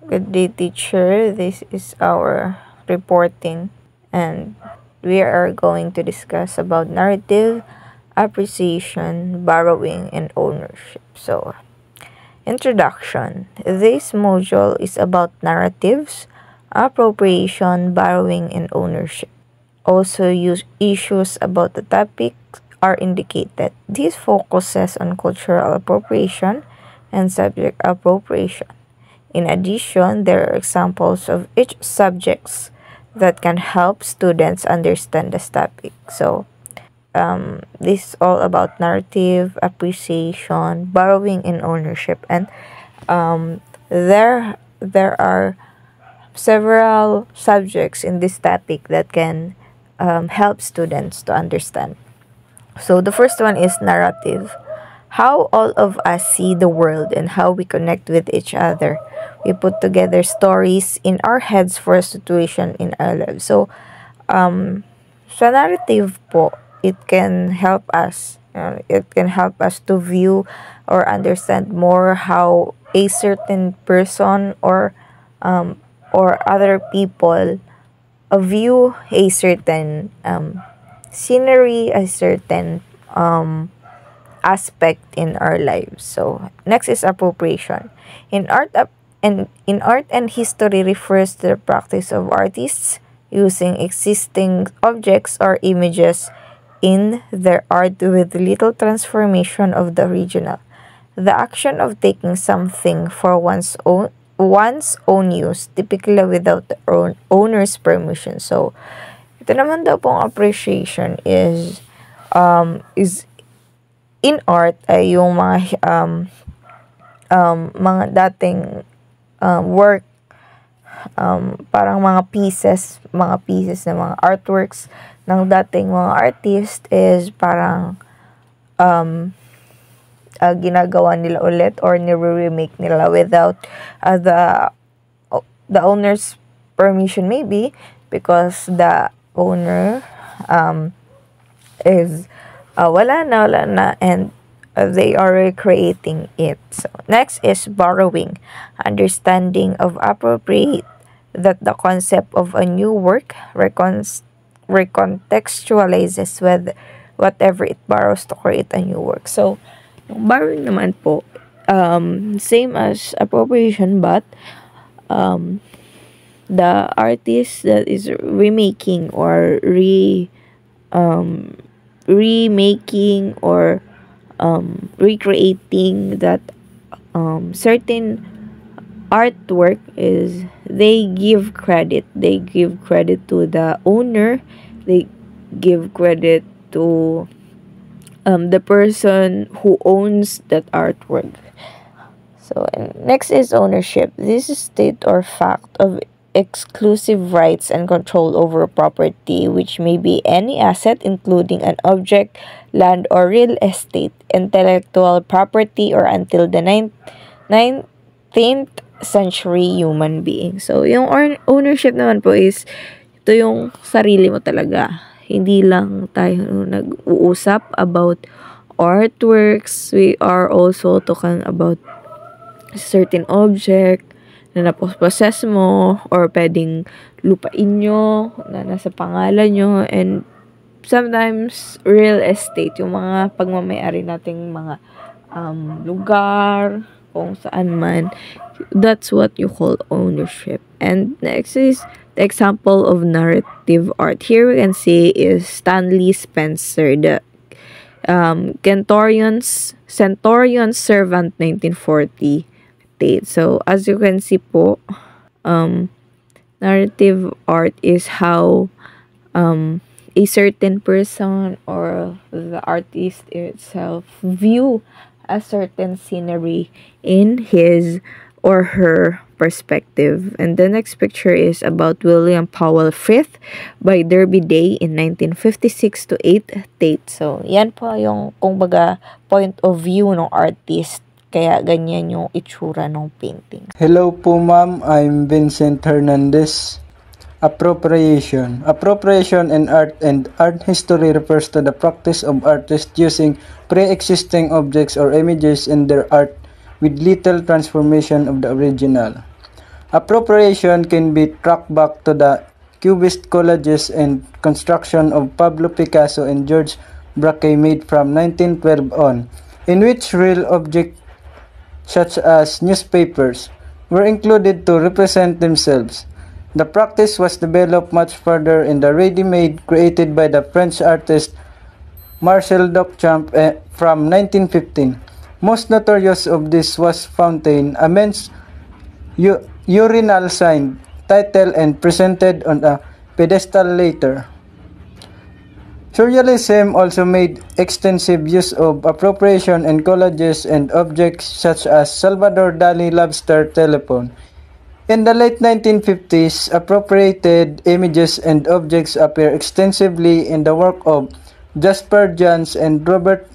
Good day, teacher. This is our reporting, and we are going to discuss about narrative, appreciation, borrowing, and ownership. So, introduction. This module is about narratives, appropriation, borrowing, and ownership. Also, use issues about the topic are indicated. This focuses on cultural appropriation and subject appropriation. In addition, there are examples of each subjects that can help students understand this topic. So, this is all about narrative, appreciation, borrowing, and ownership. And there are several subjects in this topic that can help students to understand. So the first one is narrative. How all of us see the world and how we connect with each other. We put together stories in our heads for a situation in our lives. So, sa narrative po, it can help us. It can help us to view or understand more how a certain person or other people view a certain scenery, a certain aspect in our lives. So next is appropriation. In art and history refers to the practice of artists using existing objects or images in their art with little transformation of the original. The action of taking something for one's own use, typically without the owner's permission. So, ito naman daw pong appreciation is in art ay yung mga dating work, parang mga pieces na mga artworks ng dating mga artist is parang ginagawa nila ulit or nire-remake nila without the owner's permission, maybe because the owner is wala na and they are recreating it. So next is borrowing, understanding of appropriate, that the concept of a new work recontextualizes with whatever it borrows to create a new work. So yung borrowing naman po, same as appropriation, but the artist that is remaking or remaking or recreating that certain artwork is they give credit to the owner, they give credit to the person who owns that artwork. So next is ownership. This is state or fact of exclusive rights and control over property, which may be any asset including an object, land, or real estate, intellectual property, or until the 19th century human being. So yung ownership naman po is ito yung sarili mo talaga. Hindi lang tayo nag-uusap about artworks. We are also talking about certain object na napossess mo or pwedeng lupain nyo na nasa pangalan nyo, and sometimes real estate, yung mga pagmamayari nating mga lugar kung saan man, that's what you call ownership. And next is the example of narrative art. Here we can see is Stanley Spencer, the Centurion's Servant, 1940 date. So as you can see po, narrative art is how a certain person or the artist itself view a certain scenery in his or her perspective. And the next picture is about William Powell Frith by Derby Day in 1956 to 8 date. So yan po yung kumbaga point of view ng artist, kaya ganyan yung itsura ng painting. Hello po ma'am, I'm Vincent Hernandez. Appropriation. Appropriation in art and art history refers to the practice of artists using pre-existing objects or images in their art with little transformation of the original. Appropriation can be tracked back to the Cubist collages and construction of Pablo Picasso and George Braque made from 1912 on, in which real objects such as newspapers were included to represent themselves. The practice was developed much further in the ready-made created by the French artist Marcel Duchamp from 1915. Most notorious of this was Fountain, a men's urinal sign, titled and presented on a pedestal later. Surrealism also made extensive use of appropriation and collages and objects such as Salvador Dali lobster telephone. In the late 1950s, appropriated images and objects appear extensively in the work of Jasper Johns and Robert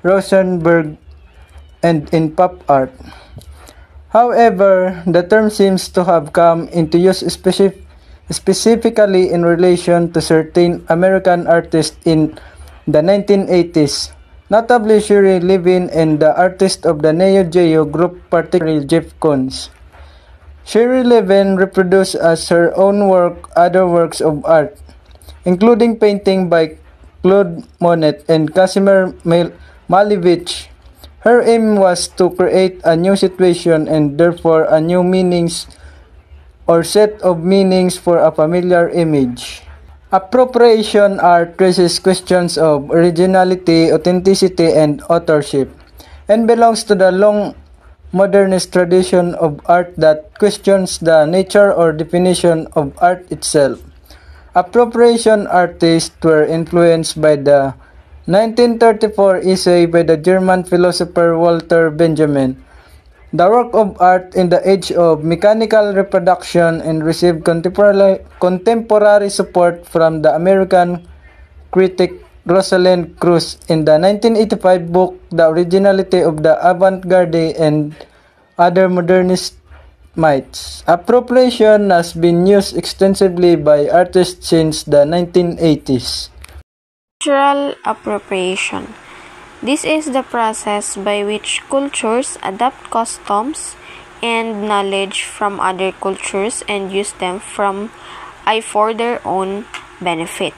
Rosenberg and in pop art. However, the term seems to have come into use specifically in relation to certain American artists in the 1980s, notably Shiri Levin and the artists of the Neo Geo group, particularly Jeff Koons. Shiri Levin reproduced as her own work other works of art, including painting by Claude Monet and Casimir Malevich. Her aim was to create a new situation and therefore a new meanings or set of meanings for a familiar image. Appropriation art raises questions of originality, authenticity, and authorship, and belongs to the long modernist tradition of art that questions the nature or definition of art itself. Appropriation artists were influenced by the 1934 essay by the German philosopher Walter Benjamin, the work of art in the age of mechanical reproduction, and received contemporary support from the American critic Rosalind Krauss in the 1985 book The Originality of the Avant-Garde and Other Modernist Myths. Appropriation has been used extensively by artists since the 1980s. Cultural appropriation. This is the process by which cultures adopt customs and knowledge from other cultures and use them for their own benefit.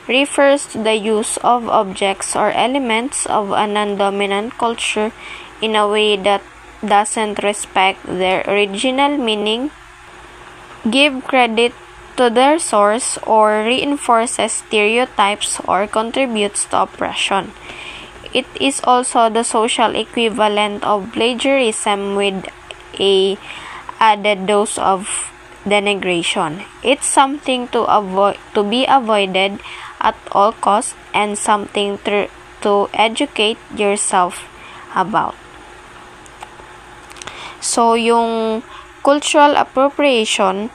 Refers to the use of objects or elements of a non-dominant culture in a way that doesn't respect their original meaning, give credit to their source, or reinforces stereotypes or contributes to oppression. It is also the social equivalent of plagiarism with a added dose of denigration. It's something to be avoided at all costs and something to educate yourself about. So, yung cultural appropriation,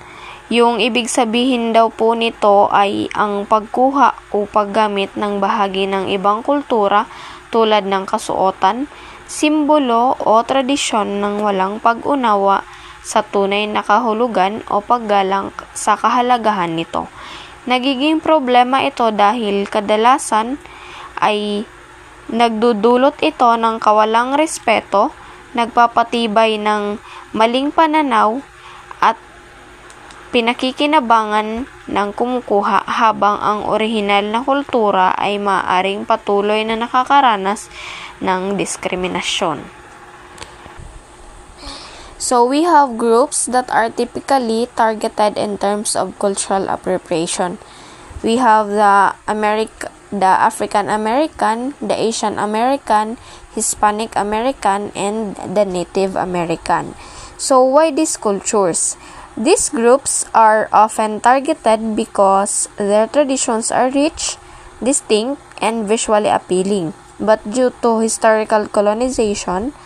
yung ibig sabihin daw po nito ay ang pagkuha o paggamit ng bahagi ng ibang kultura tulad ng kasuotan, simbolo o tradisyon ng walang pag-unawa sa tunay na kahulugan o paggalang sa kahalagahan nito. Nagiging problema ito dahil kadalasan ay nagdudulot ito ng kawalang respeto, nagpapatibay ng maling pananaw at pinakikinabangan ng kumukuha habang ang orihinal na kultura ay maaaring patuloy na nakakaranas ng diskriminasyon. So we have groups that are typically targeted in terms of cultural appropriation. We have the African American, the Asian American, Hispanic American, and the Native American. So why these cultures? These groups are often targeted because their traditions are rich, distinct, and visually appealing. But due to historical colonization,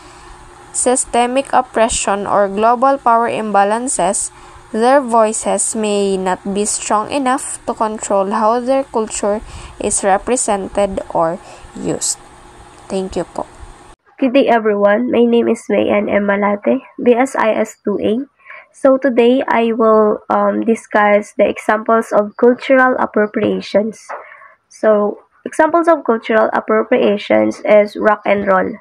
systemic oppression, or global power imbalances, their voices may not be strong enough to control how their culture is represented or used. Thank you po. Good day everyone, my name is Mayan M. Malate, BSIS 2A. So today I will discuss the examples of cultural appropriations. So examples of cultural appropriations is rock and roll.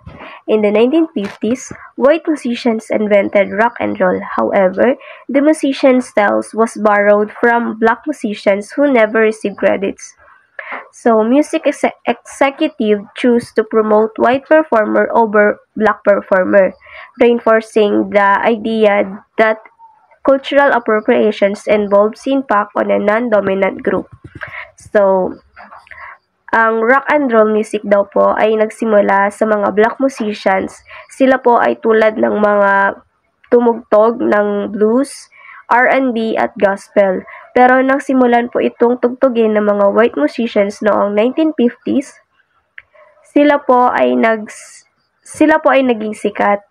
In the 1950s, white musicians invented rock and roll. However, the musician's styles was borrowed from black musicians who never received credits. So, music executive choose to promote white performer over black performer, reinforcing the idea that cultural appropriations involves impact on a non-dominant group. So, ang rock and roll music daw po ay nagsimula sa mga black musicians. Sila po ay tulad ng mga tumugtog ng blues, R&B at gospel. Pero nang simulan po itong tugtugin ng mga white musicians noong 1950s, sila po ay naging sikat,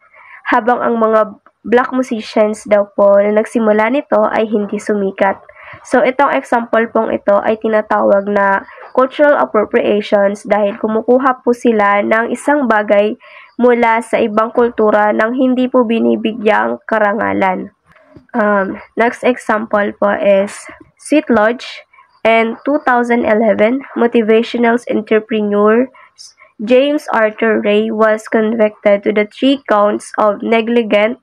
habang ang mga black musicians daw po na nagsimula nito ay hindi sumikat. So, itong example pong ito ay tinatawag na cultural appropriations dahil kumukuha po sila ng isang bagay mula sa ibang kultura nang hindi po binibigyang karangalan. Next example po is Sweet Lodge. In 2011, motivational entrepreneur James Arthur Ray was convicted to the 3 counts of negligent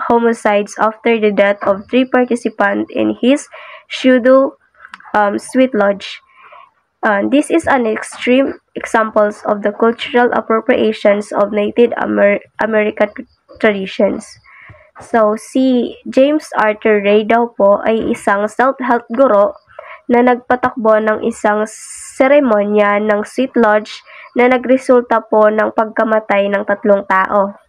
homicides after the death of 3 participants in his pseudo Sweet Lodge. This is an extreme examples of the cultural appropriations of Native American traditions. So, si James Arthur Ray daw po ay isang self-help guro na nagpatakbo ng isang seremonya ng Sweet Lodge na nagresulta po ng pagkamatay ng 3 tao.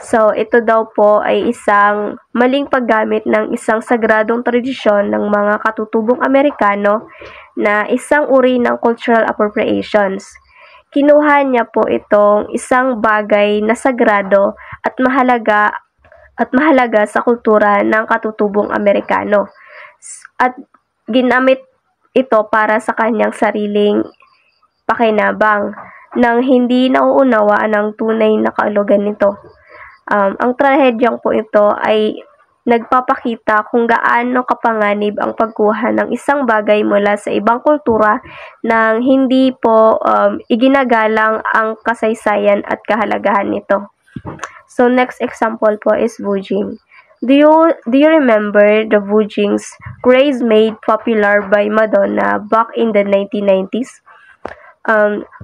So, ito daw po ay isang maling paggamit ng isang sagradong tradisyon ng mga katutubong Amerikano na isang uri ng cultural appropriations. Kinuha niya po itong isang bagay na sagrado at mahalaga sa kultura ng katutubong Amerikano. At ginamit ito para sa kanyang sariling pakinabang nang hindi nauunawaan ang tunay na kahulugan nito. Ang trahedyang po ito ay nagpapakita kung gaano kapanganib ang pagkuha ng isang bagay mula sa ibang kultura nang hindi po iginagalang ang kasaysayan at kahalagahan nito. So, next example po is Vujing. Do you remember the Vujing's craze made popular by Madonna back in the 1990s?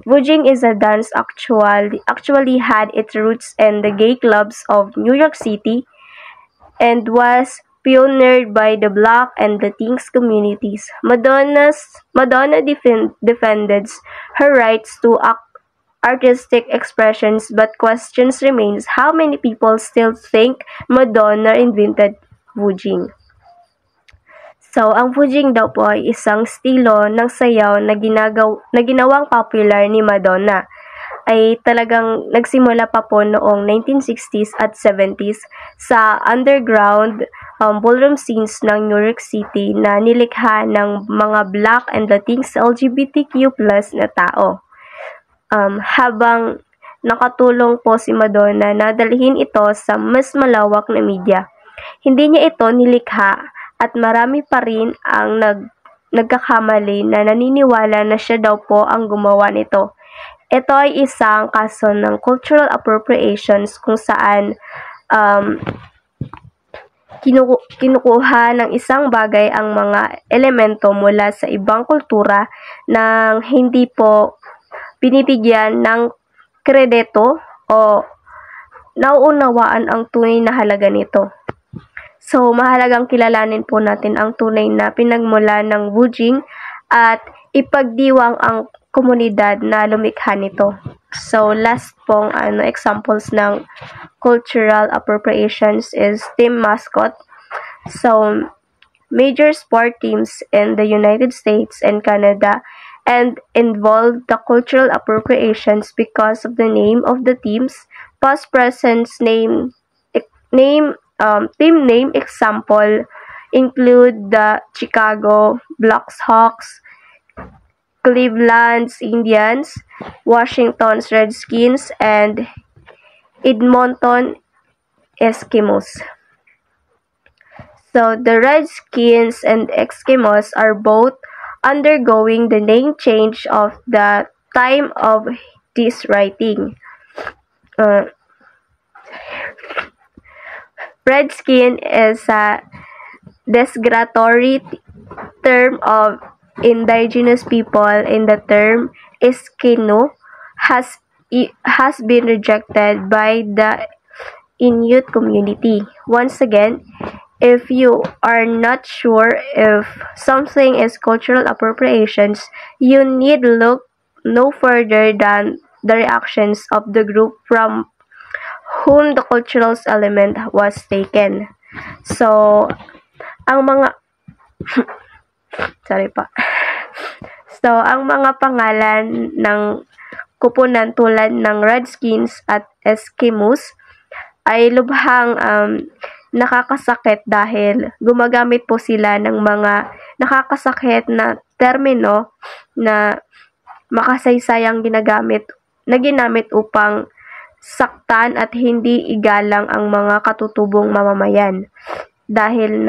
Vujing is a dance actually had its roots in the gay clubs of New York City and was pioneered by the Black and Latinx communities. Madonna defended her rights to artistic expressions, but questions remains how many people still think Madonna invented Vujing. So, ang Vujing daw po ay isang estilo ng sayaw na ginawang popular ni Madonna. Ay talagang nagsimula pa po noong 1960s at 70s sa underground ballroom scenes ng New York City na nilikha ng mga Black and Latinx LGBTQ+ na tao. Habang nakatulong po si Madonna na dalhin ito sa mas malawak na media. Hindi niya ito nilikha at marami pa rin ang nagkakamali na naniniwala na siya daw po ang gumawa nito. Ito ay isang kaso ng cultural appropriations kung saan kinukuha ng isang bagay ang mga elemento mula sa ibang kultura nang hindi po binibigyan ng kredito o nauunawaan ang tunay na halaga nito. So, mahalagang kilalanin po natin ang tunay na pinagmula ng Vujing at ipagdiwang ang komunidad na lumikha nito. So, last pong examples ng cultural appropriations is team mascot. So, major sport teams in the United States and Canada and involved the cultural appropriations because of the name of the teams, past, present team name example include the Chicago Blackhawks, Cleveland Indians, Washington Redskins, and Edmonton Eskimos. So, the Redskins and Eskimos are both undergoing the name change of the time of this writing. Redskin is a derogatory term of indigenous people, and the term Eskimo has been rejected by the Inuit community. Once again, if you are not sure if something is cultural appropriations, you need look no further than the reactions of the group from whom the cultural element was taken. So, ang mga sorry pa. So, ang mga pangalan ng kupunan tulad ng Redskins at Eskimos ay lubhang nakakasakit dahil gumagamit po sila ng mga nakakasakit na termino na makasaysayang ginamit upang saktan at hindi igalang ang mga katutubong mamamayan. Dahil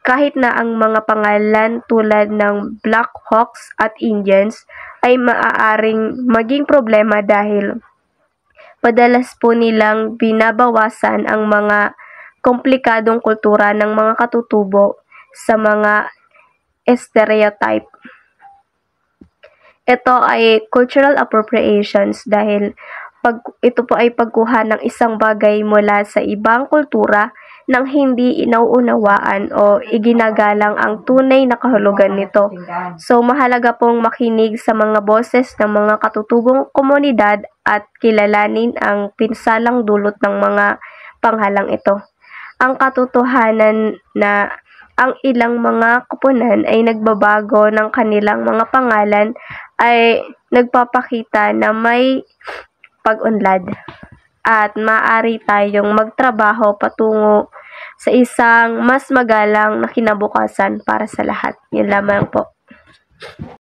kahit na ang mga pangalan tulad ng Black Hawks at Indians ay maaaring maging problema dahil madalas po nilang binabawasan ang mga komplikadong kultura ng mga katutubo sa mga stereotype. Ito ay cultural appropriations dahil ito po ay pagkuha ng isang bagay mula sa ibang kultura nang hindi inauunawaan o iginagalang ang tunay na kahulugan nito. So, mahalaga pong makinig sa mga boses ng mga katutubong komunidad at kilalanin ang pinsalang dulot ng mga panghalang ito. Ang katotohanan na ang ilang mga kupunan ay nagbabago ng kanilang mga pangalan ay nagpapakita na may pag-unlad at maaari tayong magtrabaho patungo sa isang mas magalang na kinabukasan para sa lahat. Yun lamang po.